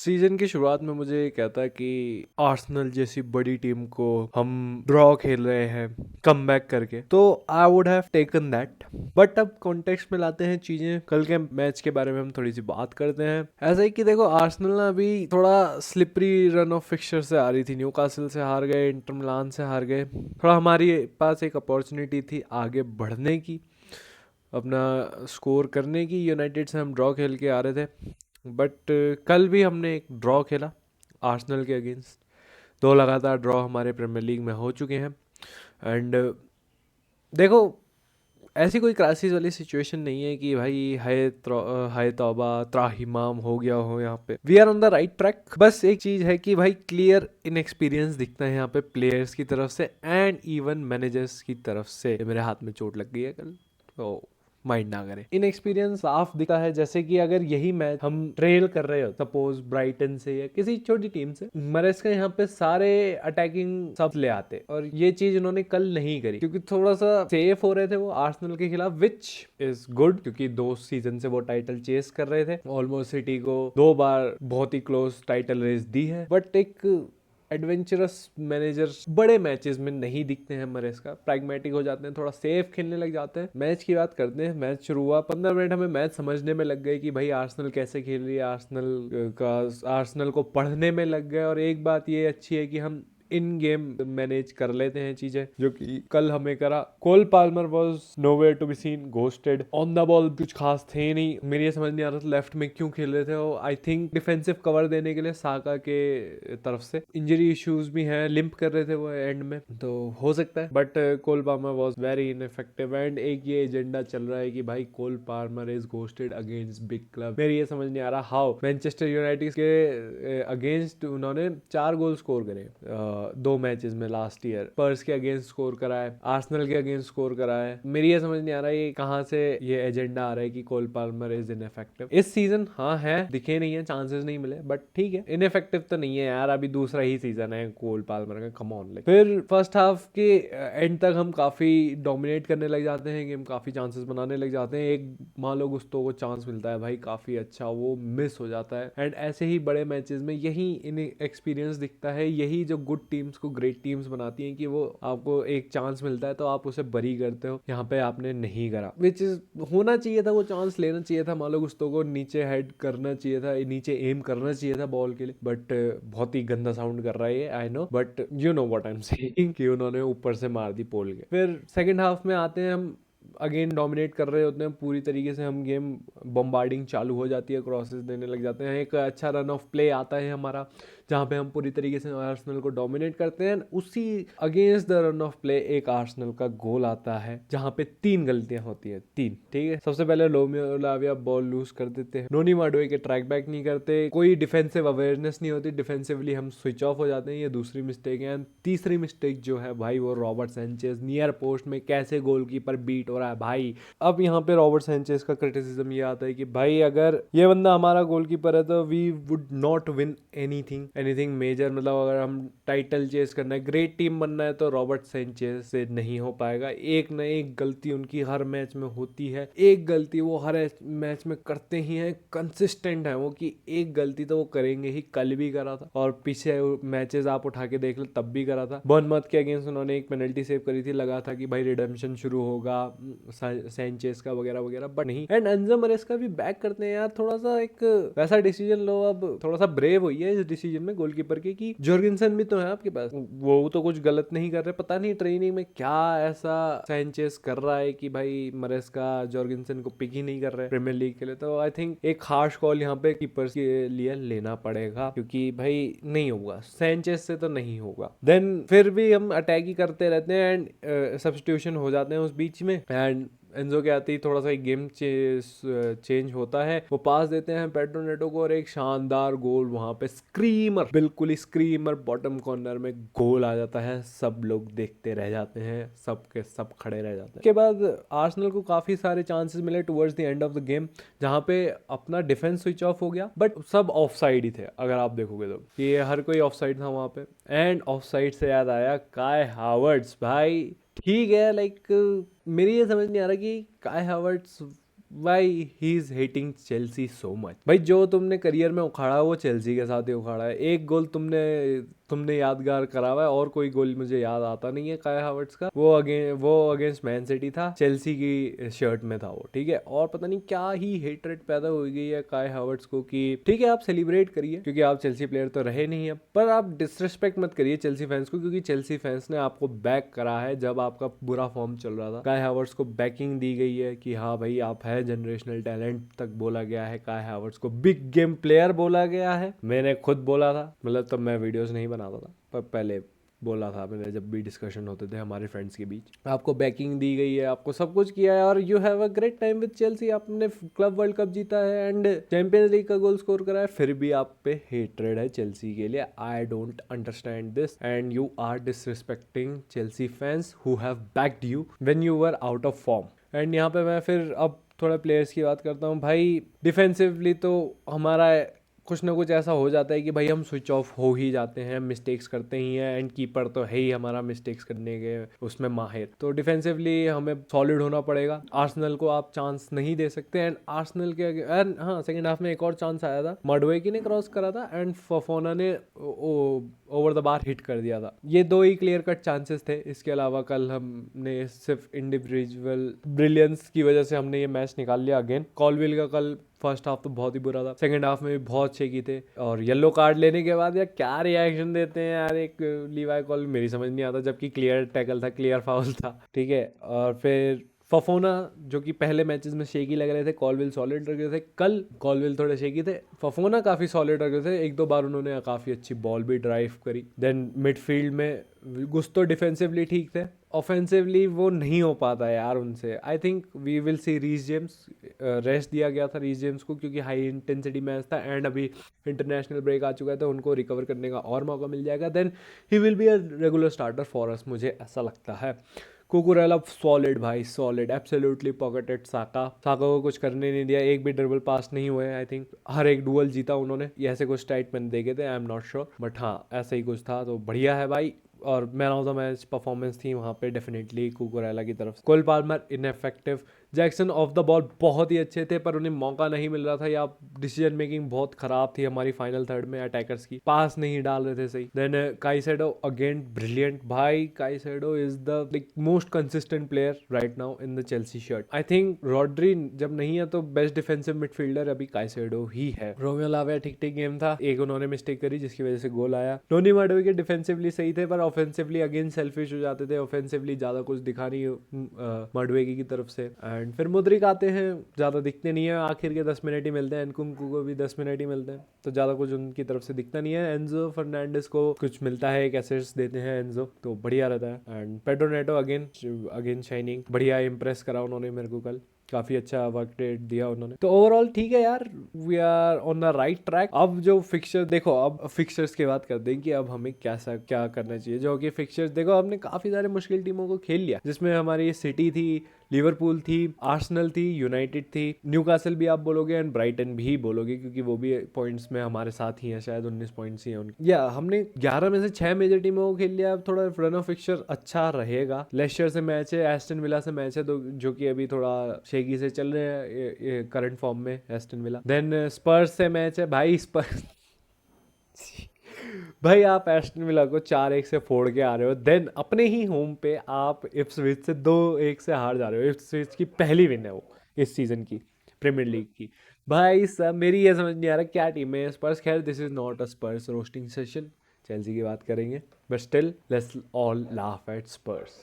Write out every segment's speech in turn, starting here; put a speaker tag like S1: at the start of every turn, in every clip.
S1: Season की शुरुआत में मुझे ये कहता कि आर्सेनल जैसी बड़ी टीम को हम ड्रॉ खेल रहे हैं कमबैक करके, तो I would have taken that. But अब कॉन्टेक्स्ट में लाते हैं चीजें, कल के मैच के बारे में हम थोड़ी सी बात करते हैं। ऐसा ही कि देखो, आर्सेनल ना अभी थोड़ा स्लिपरी रन ऑफ फिक्सचर से आ रही थी। न्यूकासल से हार गए, इंटर मिलान से हार गए। थोड़ा हमारी पास एक अपॉर्चुनिटी थी आगे बढ़ने की, अपना स्कोर करने की। यूनाइटेड से हम ड्रॉ खेल के आ रहे थे, बट कल भी हमने एक ड्रॉ खेला आर्सेनल के अगेंस्ट। 2 लगातार ड्रॉ हमारे प्रीमियर लीग में हो चुके हैं। एंड देखो, ऐसी कोई क्राइसिस वाली सिचुएशन नहीं है कि भाई हाय तौबा त्राहिमाम हो गया हो। यहाँ पे we are on the right track. बस एक चीज़ है कि भाई क्लियर इनएक्सपीरियंस दिखता है यहाँ पे प्लेयर्स की तरफ से एंड इवन मैनेजर्स की तरफ से। मेरे हाथ में चोट लग गई है कल, तो माइंड ना करें। इनएक्सपीरियंस साफ दिखता है। जैसे कि अगर यही मैच हम ट्रेल कर रहे हो सपोज ब्राइटन से या किसी छोटी टीम से, मरेस्का यहाँ पे सारे अटैकिंग सब ले आते, और ये चीज उन्होंने कल नहीं करी क्योंकि थोड़ा सा सेफ हो रहे थे वो आर्सेनल के खिलाफ, विच इज गुड क्योंकि 2 सीजन से वो टाइटल चेस कर रहे थे। ऑलमोस्ट सिटी को 2 बार बहुत ही क्लोज टाइटल रेस दी है। बट एक एडवेंचरस मैनेजर बड़े मैचेस में नहीं दिखते हैं। मरेस्का प्राग्मेटिक हो जाते हैं, थोड़ा सेफ खेलने लग जाते हैं। मैच की बात करते हैं। मैच शुरू हुआ, 15 मिनट हमें मैच समझने में लग गए कि भाई आर्सेनल कैसे खेल रही है। आर्सेनल को पढ़ने में लग गए। और एक बात ये अच्छी है कि हम इन गेम मैनेज कर लेते हैं चीजें, जो कि कल हमें करा। Cole Palmer was nowhere to be seen, ghosted on the ball, कुछ खास थे नहीं। मेरी ये समझ नहीं आ रहा था लेफ्ट में क्यों खेल रहे थे वो। आई थिंक डिफेंसिव कवर देने के लिए साका के तरफ से। इंजरी इश्यूज भी हैं, लिंप कर रहे थे वो एंड में, तो हो सकता है। But Cole Palmer was very ineffective. And एक ये एजेंडा चल रहा है कि भाई Cole Palmer is ghosted against big club. मेरी ये समझ नहीं आ रहा हाउ। मैनचेस्टर यूनाइटेड के अगेंस्ट उन्होंने 4 गोल स्कोर करे 2 मैचेस में लास्ट ईयर। पर्स के अगेंस्ट स्कोर करा है, आर्सेनल के अगेंस्ट स्कोर करा है। मेरी ये समझ नहीं आ रहा है ये कहाँ से ये एजेंडा आ रहा है कि कोल पाल्मर इज इनइफेक्टिव इस सीजन। हाँ है, दिखे नहीं है, चांसेस नहीं मिले, बट ठीक है। इनइफेक्टिव तो नहीं है यार, अभी दूसरा ही सीजन है कोल पाल्मर का, कम ऑन। फिर फर्स्ट हाफ के एंड तक हम काफी डोमिनेट करने लग जाते हैं गेम, काफी चांसेस बनाने लग जाते हैं। एक मान लो गुस्तो को चांस मिलता है भाई काफी अच्छा, वो मिस हो जाता है। एंड ऐसे ही बड़े मैचेस में यही इन एक्सपीरियंस दिखता है। यही जो गुड टीम्स को ग्रेट टीम्स बनाती हैं कि वो आपको एक चांस मिलता है तो आप उसे बरी करते हो। यहाँ पे आपने नहीं करा, विच इज होना चाहिए था। वो चांस लेना चाहिए था, मान लो गुस्तो को नीचे हेड करना चाहिए था, नीचे एम करना चाहिए था बॉल के लिए। बट बहुत ही गंदा साउंड कर रहा है ये, I know, but you know what I am saying कि उन्होंने ऊपर से मार दी पोल के। फिर सेकंड हाफ में आते हैं, हम अगेन डोमिनेट कर रहे होते हैं पूरी तरीके से। हम गेम बम्बार्डिंग चालू हो जाती है, क्रॉसेस देने लग जाते हैं। एक अच्छा रन ऑफ प्ले आता है हमारा, जहाँ पे हम पूरी तरीके से आर्सेनल को डोमिनेट करते हैं। उसी against the run of play एक आर्सेनल का गोल आता है, जहाँ पे 3 गलतियां होती हैं, 3। ठीक है, सबसे पहले लोमियो लाविया बॉल लूज कर देते हैं, नोनी माडोए के ट्रैक बैक नहीं करते, कोई डिफेंसिव अवेयरनेस नहीं होती, डिफेंसिवली हम स्विच ऑफ हो जाते हैं। ये दूसरी मिस्टेक है। तीसरी मिस्टेक जो है भाई, वो रॉबर्ट सैंचेज नियर पोस्ट में कैसे गोलकीपर बीट हो रहा है भाई। अब यहाँ पे रॉबर्ट सैंचेज का क्रिटिसिज्म ये आता है कि भाई अगर ये बंदा हमारा गोलकीपर है तो we would not win anything major. मतलब अगर हम टाइटल चेस करना है, ग्रेट टीम बनना है, तो रॉबर्ट सैंचेज से नहीं हो पाएगा। एक न एक गलती उनकी हर मैच में होती है, एक गलती वो हर मैच में करते ही हैं। कंसिस्टेंट है वो कि एक गलती तो वो करेंगे ही। कल भी करा था और पीछे मैचेस आप उठा के देख लो तब भी करा था। बर्नमथ के अगेंस्ट उन्होंने एक पेनल्टी सेव करी थी, लगा था कि भाई रिडेम्पशन शुरू होगा सैंचेज का वगैरह वगैरह, बट नहीं। एंड एंजो मरेस्का भी बैक करते हैं यार, थोड़ा सा एक वैसा डिसीजन लो। अब थोड़ा सा ब्रेव हुई है इस डिसीजन में गोलकीपर के कि जॉर्गिनसन भी तो है आपके पास, वो तो कुछ गलत नहीं कर रहे। पता नहीं ट्रेनिंग में क्या ऐसा सैंचेज कर रहा है कि भाई मरेस्का जॉर्गिनसन को पिक ही नहीं कर रहे प्रीमियर लीग के लिए। तो आई थिंक एक हार्श कॉल यहाँ पे कीपर्स के लिए लेना पड़ेगा, क्योंकि भाई नहीं होगा, सैंचेज से तो नहीं होगा। देन फिर भी हम अटैक ही करते रहते हैं एंड सब्स्टिट्यूशन हो जाते हैं उस बीच में। एंड एंजो के आते ही थोड़ा सा एक गेम चेंज होता है। वो पास देते हैं पेड्रो नेटो को और एक शानदार गोल वहां पे स्क्रीमर, बिल्कुल स्क्रीमर बॉटम कॉर्नर में गोल आ जाता है। सब लोग देखते रह जाते हैं, सब के सब खड़े रह जाते हैं। उसके बाद आर्सेनल को काफी सारे चांसेस मिले towards the end of the game, जहां पे अपना डिफेंस स्विच ऑफ हो गया, बट सब ऑफ साइड ही थे। अगर आप देखोगे तो ये हर कोई ऑफ साइड था वहां पे। एंड ऑफ साइड से याद आया काय हावर्ट्स भाई। ठीक है, लाइक मेरी ये समझ नहीं आ रहा कि काय Havertz why he is hating Chelsea so much. भाई जो तुमने करियर में उखाड़ा वो चेल्सी के साथ ही उखाड़ा है। एक गोल तुमने यादगार करा हुआ है, और कोई गोल मुझे याद आता नहीं है काया हावर्ट्स का। वो अगेंस्ट मैन सिटी था, चेल्सी की शर्ट में था वो, ठीक है। और पता नहीं क्या ही हेटरेट पैदा हो गई है काया हावर्ट्स को कि ठीक है आप सेलिब्रेट करिए क्योंकि आप चेल्सी प्लेयर तो रहे नहीं अब, पर आप डिसरिस्पेक्ट मत करिए चेल्सी फैंस को, क्योंकि चेल्सी फैंस ने आपको बैक करा है जब आपका बुरा फॉर्म चल रहा था। काया हावर्ट्स को बैकिंग दी गई है कि हाँ भाई आप है जनरेशनल टैलेंट तक बोला गया है। काया हावर्ट्स को बिग गेम प्लेयर बोला गया है। मैंने खुद बोला था, मतलब तब मैं वीडियोस नहीं बनाता था, पर पहले बोला था मैंने जब भी डिस्कशन होते थे हमारे फ्रेंड्स के बीच। आपको बैकिंग दी गई है, आपको सब कुछ किया है, और you have a great time with Chelsea. आपने क्लब वर्ल्ड कप जीता है एंड चैंपियंस लीग का गोल स्कोर करा है, फिर भी आप पे हेट्रेड है चेल्सी के लिए। I don't understand this and you are disrespecting Chelsea fans who have backed you when you were out of form. And यहाँ पे मैं फिर अब थोड़ा प्लेयर्स की बात करता हूँ। भाई डिफेंसिवली तो हमारा कुछ ना कुछ ऐसा हो जाता है कि भाई हम स्विच ऑफ हो ही जाते हैं, मिस्टेक्स करते ही हैं, एंड कीपर तो है ही हमारा मिस्टेक्स करने के उसमें माहिर। तो डिफेंसिवली हमें सॉलिड होना पड़ेगा। आर्सेनल को आप चांस नहीं दे सकते। एंड आर्सेनल के एंड हाँ सेकंड हाफ में एक और चांस आया था, मडवेकी ने क्रॉस करा था एंड फफोना ने ओवर द बार हिट कर दिया था। ये दो ही क्लियर कट चांसेस थे। इसके अलावा कल हमने सिर्फ इंडिविजुअल ब्रिलियंस की वजह से हमने ये मैच निकाल लिया अगेन। कॉलविल का कल फर्स्ट हाफ तो बहुत ही बुरा था, सेकंड हाफ में भी बहुत शेकी थे, और येलो कार्ड लेने के बाद यार क्या रिएक्शन देते हैं यार। एक लीवाई कॉल मेरी समझ नहीं आता, जबकि क्लियर टैकल था, क्लियर फाउल था, ठीक है। और फिर फफोना जो कि पहले मैचेस में शेकी लग रहे थे, कॉलविल सॉलिड लग रहे थे, कल कॉलविल थोड़े शेकी थे, फफोना काफ़ी सॉलिड लग रहे थे। एक दो बार उन्होंने काफ़ी अच्छी बॉल भी ड्राइव करी। देन मिडफील्ड में गुस्तो डिफेंसिवली ठीक थे, ऑफेंसिवली वो नहीं हो पाता यार उनसे। I think we will see Reece James, rest दिया गया था रीस जेम्स को क्योंकि हाई इंटेंसिटी मैच था एंड अभी इंटरनेशनल ब्रेक आ चुका है, तो उनको रिकवर करने का और मौका मिल जाएगा। Then he will be a regular starter for us, मुझे ऐसा लगता है। कुकुरेला सॉलिड भाई, सॉलिड, एब्सोल्युटली पॉकेटेड। साका को कुछ करने नहीं दिया, एक भी ड्रिबल पास नहीं हुए। आई थिंक हर एक डुअल जीता उन्होंने, ये ऐसे कुछ टाइट मैंने देखे थे, I am not sure, but हाँ ऐसा ही कुछ था, तो बढ़िया है भाई। और man of the match performance थी वहाँ पे डेफिनेटली कुकुरेला की तरफ से। Cole Palmer ineffective, Jackson off the ball बहुत ही अच्छे थे पर उन्हें मौका नहीं मिल रहा था, या डिसीजन मेकिंग बहुत खराब थी हमारी फाइनल थर्ड में अटैकर्स की, पास नहीं डाल रहे थे सही। देन काइसेडो अगेन ब्रिलियंट भाई, Caicedo is the most consistent player right now in the Chelsea shirt. I think Rodri जब नहीं है तो बेस्ट डिफेंसिव मिडफील्डर अभी काइसेडो ही है। रोमियो लाविया ठीक ठीक गेम था, एक उन्होंने मिस्टेक करी जिसकी वजह से गोल आया। टोनी माडवी के डिफेंसिवली सही थे पर ऑफेंसिवली अगेन सेल्फिश हो जाते थे, ऑफेंसिवली ज्यादा कुछ दिखा नहीं माडवेगी की तरफ से। एंड फिर मुद्रिक आते हैं, ज़्यादा दिखते नहीं है, आखिर के 10 मिनट ही मिलते हैं, एनकुंकू को भी 10 मिनट ही मिलते हैं, तो ज़्यादा कुछ उनकी तरफ से दिखता नहीं है। एंजो फर्नांडिस को कुछ मिलता है, एक असिस्ट देते हैं एंजो, तो बढ़िया रहता है। And Pedro Neto again shining, बढ़िया इंप्रेस करा उन्होंने मेरे को कल, काफी अच्छा वर्क रेट दिया उन्होंने, तो ओवरऑल ठीक है यार, we are on the right track. अब जो फिक्सर देखो, अब फिक्सर्स की बात करते हैं कि अब हमें क्या करना चाहिए। जो कि फिक्सर्स देखो, हमने काफी सारे मुश्किल टीमों को खेल लिया, जिसमें हमारी सिटी थी, लिवरपूल थी, आर्सेनल थी, यूनाइटेड थी, न्यूकासल भी आप बोलोगे एंड ब्राइटन भी बोलोगे क्योंकि वो भी पॉइंट्स में हमारे साथ ही है, शायद 19 पॉइंट्स ही हैं उनके। या हमने 11 में से 6 मेजर टीमों को खेल लिया। अब थोड़ा रन ऑफ फिक्सचर अच्छा रहेगा। लेस्टर से मैच है, एस्टन विला से मैच है, तो जो कि अभी थोड़ा शेकी से चल रहे हैं करंट फॉर्म में एस्टन विला। देन स्पर्स से मैच है भाई, स्पर्स भाई आप एस्टन विला को 4-1 से फोड़ के आ रहे हो, देन अपने ही होम पे आप इप्सविच से 2-1 से हार जा रहे हो। इप्सविच की पहली विन है वो इस सीजन की प्रीमियर लीग की। भाई सब मेरी ये समझ नहीं आ रहा क्या टीम है स्पर्स। खैर this is not a Spurs roasting session, Chelsea की बात करेंगे, but still let's all laugh at Spurs.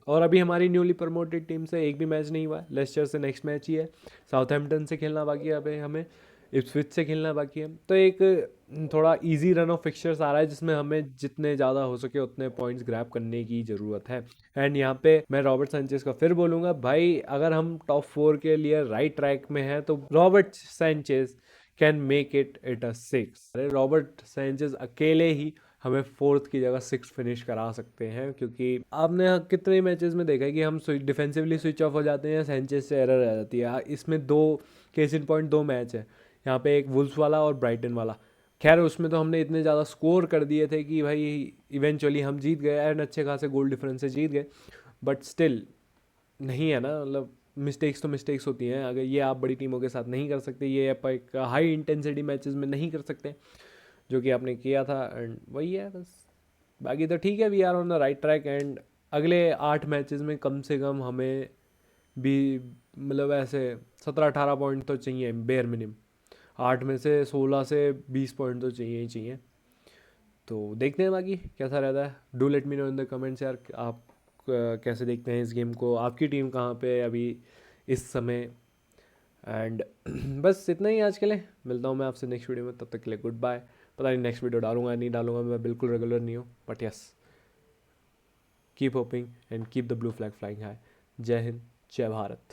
S1: और अभी हमारी न्यूली प्रमोटेड टीम से एक भी मैच नहीं हुआ है। लेस्टर से नेक्स्ट मैच ही है, साउथहैम्पटन से खेलना बाकी है, अभी हमें इप्सविच से खेलना बाकी है, तो एक थोड़ा इजी रन ऑफ फिक्सचर्स आ रहा है जिसमें हमें जितने ज़्यादा हो सके उतने पॉइंट्स ग्रैब करने की ज़रूरत है। एंड यहाँ पे मैं रॉबर्ट सैंचेज का फिर बोलूँगा भाई, अगर हम टॉप 4 के लिए राइट ट्रैक में हैं तो Robert Sanchez can make it a 6। अरे रॉबर्ट सैंचेज अकेले ही हमें 4th की जगह 6th फिनिश करा सकते हैं, क्योंकि आपने कितने मैचेस में देखा है कि हम डिफेंसिवली स्विच ऑफ हो जाते हैं, सैंचेज से एरर आ जाती है। इसमें दो केस इन पॉइंट 2 मैच है यहाँ पे, एक वुल्स वाला और ब्राइटन वाला। खैर उसमें तो हमने इतने ज़्यादा स्कोर कर दिए थे कि भाई इवेंचुअली हम जीत गए एंड अच्छे खासे गोल डिफरेंस से जीत गए, बट स्टिल नहीं है ना, मतलब मिस्टेक्स तो मिस्टेक्स होती हैं, अगर ये आप बड़ी टीमों के साथ नहीं कर सकते, ये आप एक हाई इंटेंसिटी मैचेस में नहीं कर सकते जो कि आपने किया था, एंड वही है बस। बाकी तो ठीक है, we are on the right track, and अगले 8 मैचेस में कम से कम हमें भी मतलब ऐसे 17-18 पॉइंट तो चाहिए बेयर मिनिमम। 8 में से 16 से 20 पॉइंट तो चाहिए ही चाहिए। तो देखते हैं बाकी कैसा रहता है। Do let me know in the comments यार, आप कैसे देखते हैं इस गेम को, आपकी टीम कहाँ पे है अभी इस समय। एंड बस इतना ही आज के लिए, मिलता हूँ मैं आपसे नेक्स्ट वीडियो में, तब तक के लिए गुड बाय। पता नहीं नेक्स्ट वीडियो डालूंगा नहीं डालूंगा, मैं बिल्कुल रेगुलर नहीं हूँ, but yes, keep hoping and keep the blue flag flying high. जय हिंद, जय भारत।